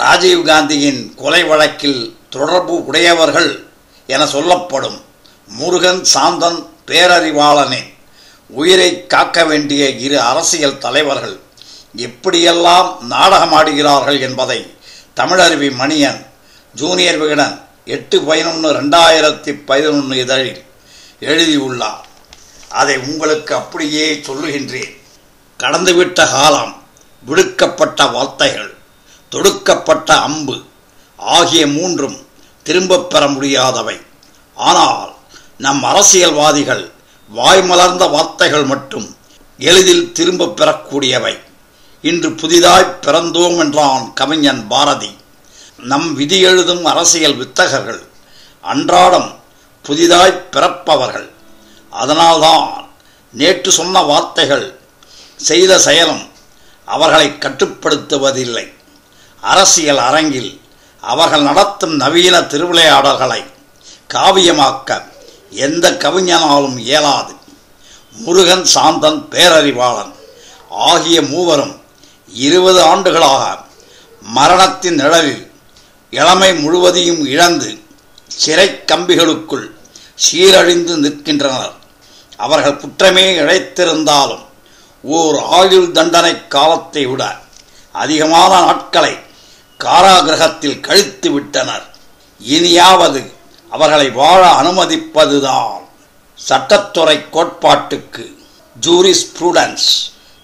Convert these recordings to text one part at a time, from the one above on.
ராஜீவ்காந்தியின் கொலை வழக்கில் தொடர்பு உடையவர்கள் என சொல்லப்படும் முருகன் சாந்தன் பேரறிவாளனின் உயிரை காக்க வேண்டிய இரு அரசியல் தலைவர்கள் எப்படியெல்லாம் நாடகமாடுகிறார்கள் என்பதை தமிழருவி மணியன் ஜூனியர் விகடன் 8/11/2011 இதழில் எழுதியுள்ளார். அதை உங்களுக்கு அப்படியே சொல்லுகின்றேன். கடந்துவிட்ட காலம், விடுக்கப்பட்ட வார்த்தைகள், தொடுக்கப்பட்ட அம்பு ஆகிய மூன்றும் திரும்பப் பெற முடியாதவை. ஆனால் நம் அரசியல்வாதிகள் வாய்மலர்ந்த வார்த்தைகள் மட்டும் எளிதில் திரும்பப் பெறக்கூடியவை. இன்று புதிதாய் பிறந்தோம் என்றான் கவிஞன் பாரதி. நம் விதி எழுதும் அரசியல் வித்தகர்கள் அன்றாடம் புதிதாய் பிறப்பவர்கள். அதனால்தான் நேற்று சொன்ன வார்த்தைகள் செய்த செயலும் அவர்களை கட்டுப்படுத்துவதில்லை. அரசியல் அரங்கில் அவர்கள் நடத்தும் நவீன திருவிளையாடல்களை காவியமாக்க எந்த கவிஞனாலும் இயலாது. முருகன் சாந்தன் பேரறிவாளன் ஆகிய மூவரும் 20 ஆண்டுகளாக மரணத்தின் நிழலில் இளமை முழுவதையும் இழந்து சிறை கம்பிகளுக்குள் சீரழிந்து நிற்கின்றனர். அவர்கள் குற்றமே இழைத்திருந்தாலும் ஓர் ஆயுள் தண்டனை காலத்தை விட அதிகமான நாட்களை காராகிரகத்தில் கழித்து விட்டனர். இனியாவது அவர்களை வாழ அனுமதிப்பதுதான் சட்டத்துறை கோட்பாட்டுக்கு ஜூரிஸ்ப்ரூடன்ஸ்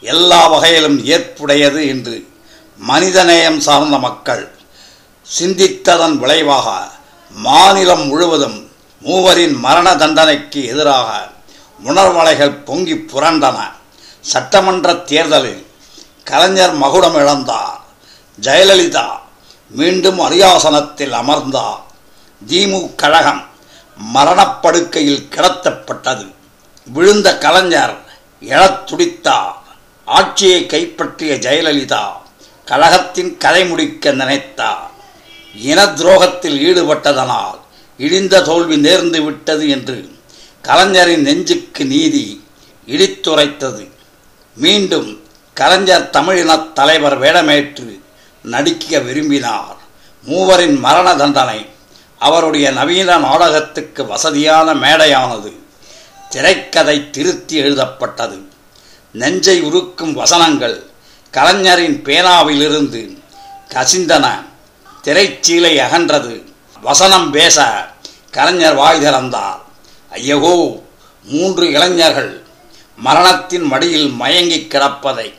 எல்லா வகையிலும் ஏற்புடையது என்று மனிதநேயம் சார்ந்த மக்கள் சிந்தித்ததன் விளைவாக மாநிலம் முழுவதும் மூவரின் மரண தண்டனைக்கு எதிராக உணர்வலைகள் பொங்கி புரண்டன. சட்டமன்ற தேர்தலில் கலைஞர் மகுடம் இழந்தார். ஜெயலலிதா மீண்டும் அரியாசனத்தில் அமர்ந்தார். திமுக கழகம் மரணப்படுக்கையில் கிடத்தப்பட்டது. விழுந்த கலைஞர் எழத் துடித்தார். ஆட்சியை கைப்பற்றிய ஜெயலலிதா கழகத்தின் கதை முடிக்க நினைத்தார். இன துரோகத்தில் ஈடுபட்டதனால் இழிந்த தோல்வி நேர்ந்து விட்டது என்று கலைஞரின் நெஞ்சுக்கு நீதி இடித்துரைத்தது. மீண்டும் கலைஞர் தமிழினத் தலைவர் வேடமேற்று நடிக்க விரும்பினார். மூவரின் மரண தண்டனை அவருடைய நவீன நாடகத்துக்கு வசதியான மேடையானது. திரைக்கதை திருத்தி எழுதப்பட்டது. நெஞ்சை உருக்கும் வசனங்கள் கலைஞரின் பேனாவிலிருந்து கசிந்தன. திரைச்சீலை அகன்றது. வசனம் பேச கலைஞர் வாய் திறந்தார். ஐயகோ, 3 இளைஞர்கள் மரணத்தின் மடியில் மயங்கி கிடப்பதை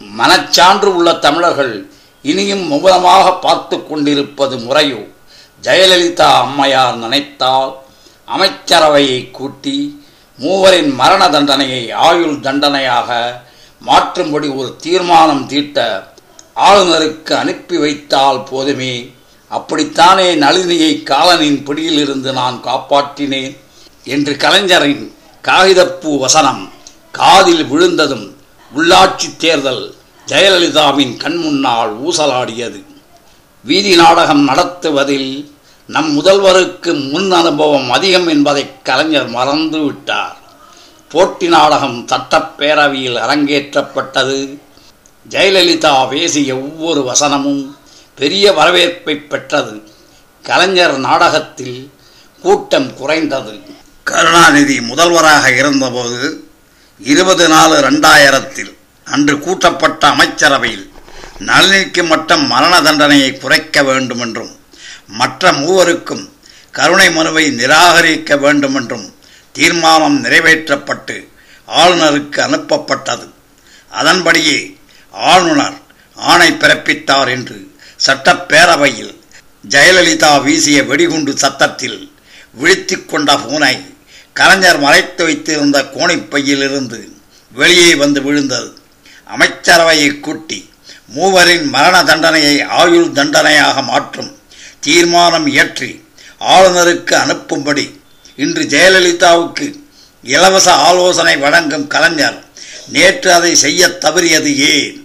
மனச்சான்று உள்ள தமிழர்கள் இனியும் மௌனமாக பார்த்து கொண்டிருப்பது முறையோ? ஜெயலலிதா அம்மையார் நினைத்தால் அமைச்சரவையை கூட்டி மூவரின் மரண தண்டனையை ஆயுள் தண்டனையாக மாற்றும்படி ஒரு தீர்மானம் தீட்ட ஆளுநருக்கு அனுப்பி வைத்தால் போதுமே. அப்படித்தானே நளினியை காலனின் பிடியிலிருந்து நான் காப்பாற்றினேன் என்று கலைஞரின் காகிதப்பூ வசனம் காதில் விழுந்ததும் உள்ளாட்சி தேர்தல் ஜெயலலிதாவின் கண்முன்னால் ஊசலாடியது. வீதி நாடகம் நடத்துவதில் நம் முதல்வருக்கு முன் அனுபவம் அதிகம் என்பதை கலைஞர் மறந்து விட்டார். போட்டி நாடகம் சட்டப்பேரவையில் அரங்கேற்றப்பட்டது. ஜெயலலிதா பேசிய ஒவ்வொரு வசனமும் பெரிய வரவேற்பை பெற்றது. கலைஞர் நாடகத்தில் கூட்டம் குறைந்தது. கருணாநிதி முதல்வராக இருந்தபோது 20/4/2000 அன்று கூட்டப்பட்ட அமைச்சரவையில் நளினிக்கு மட்டும் மரண தண்டனையை குறைக்க வேண்டும் என்றும் மற்ற மூவருக்கும் கருணை மனுவை நிராகரிக்க வேண்டும் என்றும் தீர்மானம் நிறைவேற்றப்பட்டு ஆளுநருக்கு அனுப்பப்பட்டது. அதன்படியே ஆளுநர் ஆணை பிறப்பித்தார் என்று சட்டப்பேரவையில் ஜெயலலிதா வீசிய வெடிகுண்டு சத்தத்தில் விழித்து கொண்ட பூனை கலைஞர் மறைத்து வைத்திருந்த கோணிப்பையிலிருந்து வெளியே வந்து விழுந்தது. அமைச்சரவையை கூட்டி மூவரின் மரண தண்டனையை ஆயுள் தண்டனையாக மாற்றும் தீர்மானம் இயற்றி ஆளுநருக்கு அனுப்பும்படி இன்று ஜெயலலிதாவுக்கு இலவச ஆலோசனை வழங்கும் கலைஞர் நேற்று அதை செய்ய தவறியது ஏன்?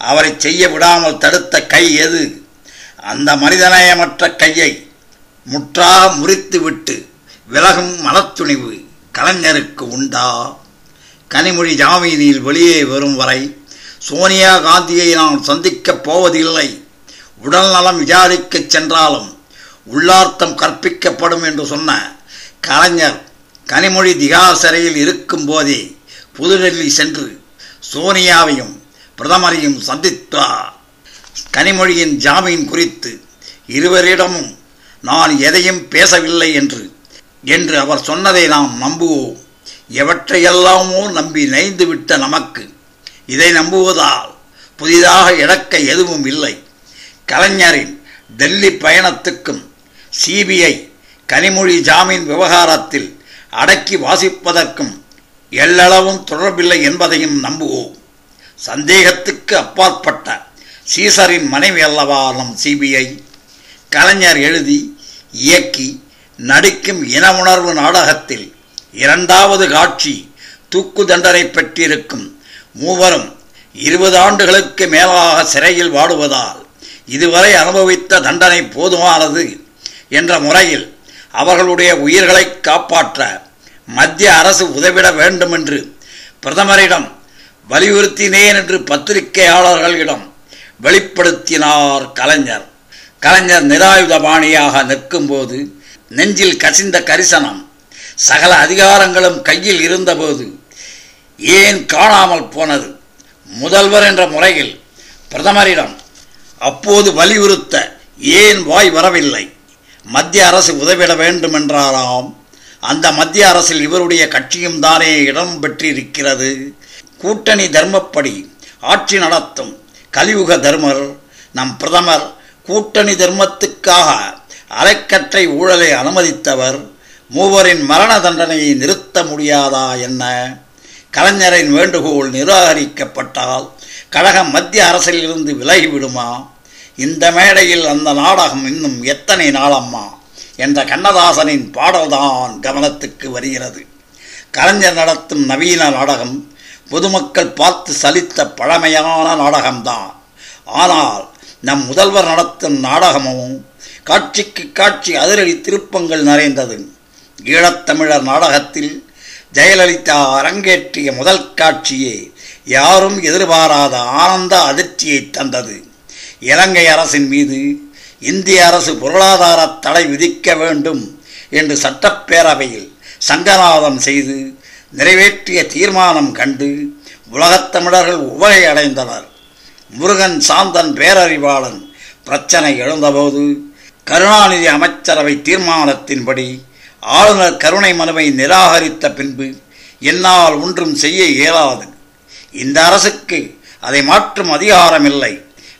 அவரை செய்ய விடாமல் தடுத்த கை எது? அந்த மனிதநேயமற்ற கையை முற்றாக முறித்துவிட்டு விலகும் மனத்துணிவு கலைஞருக்கு உண்டா? கனிமொழி ஜாமீனில் வெளியே வரும் வரை சோனியா காந்தியை நான் சந்திக்கப் போவதில்லை. உடல் நலம் விசாரிக்கச் சென்றாலும் உள்ளார்த்தம் கற்பிக்கப்படும் என்று சொன்ன கலைஞர் கனிமொழி திகார் சிறையில் இருக்கும் போதே புதுடெல்லி சென்று சோனியாவையும் பிரதமரையும் சந்தித்தார். கனிமொழியின் ஜாமீன் குறித்து இருவரிடமும் நான் எதையும் பேசவில்லை என்று அவர் சொன்னதை நாம் நம்புவோம். எவற்றையெல்லாமோ நம்பி நைந்துவிட்ட நமக்கு இதை நம்புவதால் புதிதாக இழக்க எதுவும் இல்லை. கலைஞரின் டெல்லி பயணத்துக்கும் சிபிஐ கனிமொழி ஜாமீன் விவகாரத்தில் அடக்கி வாசிப்பதற்கும் எல்லளவும் தொடர்பில்லை என்பதையும் நம்புவோம். சந்தேகத்துக்கு அப்பாற்பட்ட சீசரின் மனைவி அல்லவா நம் சிபிஐ. கலைஞர் எழுதி இயக்கி நடிக்கும் இன உணர்வு நாடகத்தில் 2வது காட்சி தூக்கு தண்டனை பெற்றிருக்கும் மூவரும் 20 ஆண்டுகளுக்கு மேலாக சிறையில் வாடுவதால் இதுவரை அனுபவித்த தண்டனை போதுமானது என்ற முறையில் அவர்களுடைய உயிர்களை காப்பாற்ற மத்திய அரசு உதவிட வேண்டும் என்று பிரதமரிடம் வலியுறுத்தினேன் என்று பத்திரிகையாளர்களிடம் வெளிப்படுத்தினார் கலைஞர். கலைஞர் நிராயுதபாணியாக நிற்கும்போது நெஞ்சில் கசிந்த கரிசனம் சகல அதிகாரங்களும் கையில் இருந்தபோது ஏன் காணாமல் போனது? முதல்வர் என்ற முறையில் பிரதமரிடம் அப்போது வலியுறுத்த ஏன் வாய் வரவில்லை? மத்திய அரசு உதவிட வேண்டும் என்றாராம். அந்த மத்திய அரசில் இவருடைய கட்சியும் தானே இடம் பெற்றிருக்கிறது. கூட்டணி தர்மப்படி ஆட்சி நடத்தும் கலியுக தர்மர் நம் பிரதமர். கூட்டணி தர்மத்துக்காக அரைக்கற்றை ஊழலை அனுமதித்தவர். மூவரின் மரண தண்டனையை நிறுத்த முடியாதா என்ன? கலைஞரின் வேண்டுகோள் நிராகரிக்கப்பட்டால் கழகம் மத்திய அரசில் இருந்து விலகிவிடுமா? இந்த மேடையில் அந்த நாடகம் இன்னும் எத்தனை நாளம்மா என்ற கண்ணதாசனின் பாடல்தான் கவனத்துக்கு வருகிறது. கலைஞர் நடத்தும் நவீன நாடகம் பொதுமக்கள் பார்த்து சலித்த பழமையான நாடகம்தான். ஆனால் நம் முதல்வர் நடத்தும் நாடகமும் காட்சிக்கு காட்சி அதிரடி திருப்பங்கள் நிறைந்தது. ஈழத்தமிழர் நாடகத்தில் ஜெயலலிதா அரங்கேற்றிய முதல் காட்சியே யாரும் எதிர்பாராத ஆனந்த அதிர்ச்சியை தந்தது. இலங்கை அரசின் மீது இந்திய அரசு பொருளாதார தடை விதிக்க வேண்டும் என்று சட்டப்பேரவையில் சங்கநாதம் செய்து நிறைவேற்றிய தீர்மானம் கண்டு உலகத்தமிழர்கள் உவகை அடைந்தனர். முருகன் சாந்தன் பேரறிவாளன் பிரச்சனை எழுந்தபோது கருணாநிதி அமைச்சரவை தீர்மானத்தின்படி ஆளுநர் கருணை மனுவை நிராகரித்த பின்பு என்னால் ஒன்றும் செய்ய இயலாது. இந்த அரசுக்கு அதை மாற்றும் அதிகாரமில்லை.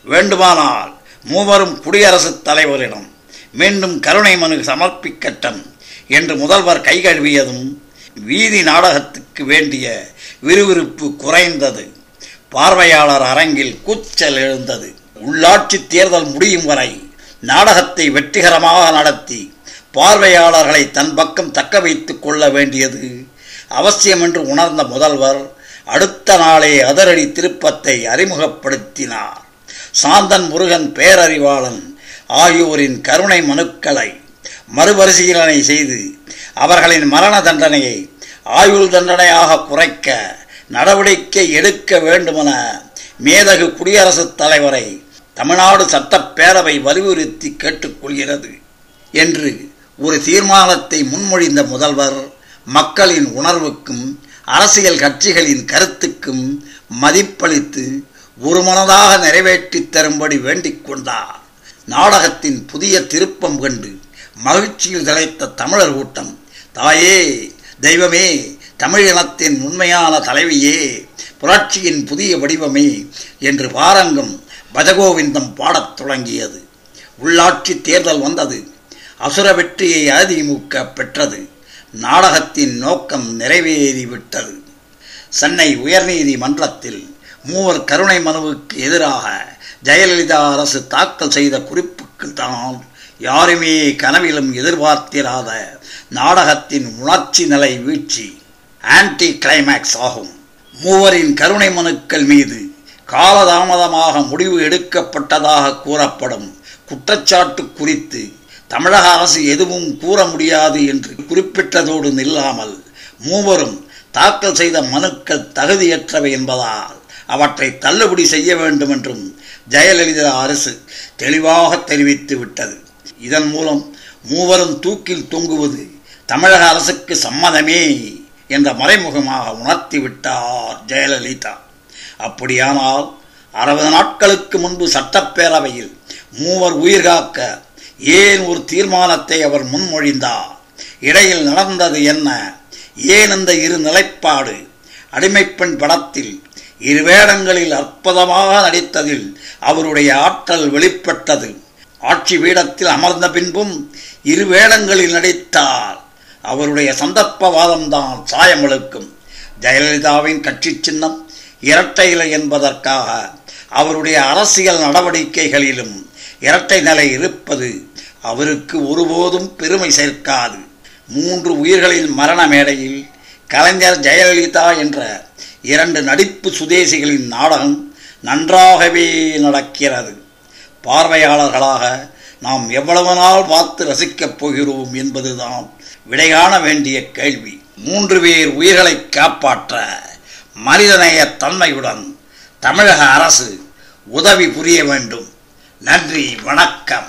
வேண்டுமானால் மூவரும் குடியரசுத் தலைவரிடம் மீண்டும் கருணை மனு சமர்ப்பிக்கட்டும் என்று முதல்வர் கைகழுவியதும் வீதி நாடகத்துக்கு வேண்டிய விறுவிறுப்பு குறைந்தது. பார்வையாளர் அரங்கில் கூச்சல் எழுந்தது. உள்ளாட்சி தேர்தல் முடியும் வரை நாடகத்தை வெற்றிகரமாக நடத்தி பார்வையாளர்களை தன் பக்கம் தக்க வைத்துக் கொள்ள வேண்டியது அவசியம் என்று உணர்ந்த முதல்வர் அடுத்த நாளே அதிரடி திருப்பத்தை அறிமுகப்படுத்தினார். சாந்தன், முருகன், பேரறிவாளன் ஆகியோரின் கருணை மனுக்களை மறுபரிசீலனை செய்து அவர்களின் மரண தண்டனையை ஆயுள் தண்டனையாக குறைக்க நடவடிக்கை எடுக்க வேண்டுமென மேதகு குடியரசுத் தலைவரை தமிழ்நாடு சட்டப்பேரவை வலியுறுத்தி கேட்டுக்கொள்கிறது என்று ஒரு தீர்மானத்தை முன்மொழிந்த முதல்வர் மக்களின் உணர்வுக்கும் அரசியல் கட்சிகளின் கருத்துக்கும் மதிப்பளித்து ஒருமனதாக நிறைவேற்றி தரும்படி வேண்டிக் கொண்டார். நாடகத்தின் புதிய திருப்பம் கண்டு மகிழ்ச்சியில் திளைத்த தமிழர் கூட்டம் தாயே, தெய்வமே, தமிழ் இனத்தின் உண்மையான தலைவியே, புரட்சியின் புதிய வடிவமே என்று வாரங்கும் பஜகோவிந்தம் பாடத் தொடங்கியது. உள்ளாட்சி தேர்தல் வந்தது. அசுர வெற்றியை அதிமுக பெற்றது. நாடகத்தின் நோக்கம் நிறைவேறிவிட்டது. சென்னை உயர்நீதிமன்றத்தில் மூவர் கருணை மனுவுக்கு எதிராக ஜெயலலிதா அரசு தாக்கல் செய்த குறிப்புகள் தான் யாருமே கனவிலும் எதிர்பார்த்திராத நாடகத்தின் உணர்ச்சி நிலை வீழ்ச்சி ஆன்டி கிளைமேக்ஸ் ஆகும். மூவரின் கருணை மனுக்கள் மீது காலதாமதமாக முடிவு எடுக்கப்பட்டதாக கூறப்படும் குற்றச்சாட்டு குறித்து தமிழக அரசு எதுவும் கூற முடியாது என்று குறிப்பிட்டதோடு நில்லாமல் மூவரும் தாக்கல் செய்த மனுக்கள் தகுதியற்றவை என்பதால் அவற்றை தள்ளுபடி செய்ய வேண்டும் என்றும் ஜெயலலிதா அரசு தெளிவாக தெரிவித்து விட்டது. இதன் மூலம் மூவரும் தூக்கில் தொங்குவது தமிழக அரசுக்கு சம்மதமே என்ற மறைமுகமாக உணர்த்திவிட்டார் ஜெயலலிதா. அப்படியானால் 60 நாட்களுக்கு முன்பு சட்டப்பேரவையில் மூவர் உயிர் காக்க ஏன் ஒரு தீர்மானத்தை அவர் முன்மொழிந்தார்? இடையில் நடந்தது என்ன? ஏன் இந்த இரு நிலைப்பாடு? அடிமைப்பெண் படத்தில் 2 வேடங்களில் அற்புதமாக நடித்ததில் அவருடைய ஆற்றல் வெளிப்பட்டது. ஆட்சி பீடத்தில் அமர்ந்த பின்பும் 2 வேடங்களில் நடித்தால் அவருடைய சந்தர்ப்பவாதம்தான் சாயமளிக்கும். ஜெயலலிதாவின் கட்சி சின்னம் இரட்டை இலை என்பதற்காக அவருடைய அரசியல் நடவடிக்கைகளிலும் இரட்டை நிலை இருப்பது அவருக்கு ஒருபோதும் பெருமை சேர்க்காது. 3 உயிர்களின் மரண மேடையில் கலைஞர் ஜெயலலிதா என்ற 2 நடிப்பு சுதேசிகளின் நாடகம் நன்றாகவே நடக்கிறது. பார்வையாளர்களாக நாம் எவ்வளவு நாள் பார்த்து ரசிக்கப் போகிறோம் என்பதுதான் விடைகாண வேண்டிய கேள்வி. 3 பேர் உயிர்களை காப்பாற்ற மனிதநேய தன்மையுடன் தமிழக அரசு உதவி புரிய வேண்டும். நன்றி, வணக்கம்.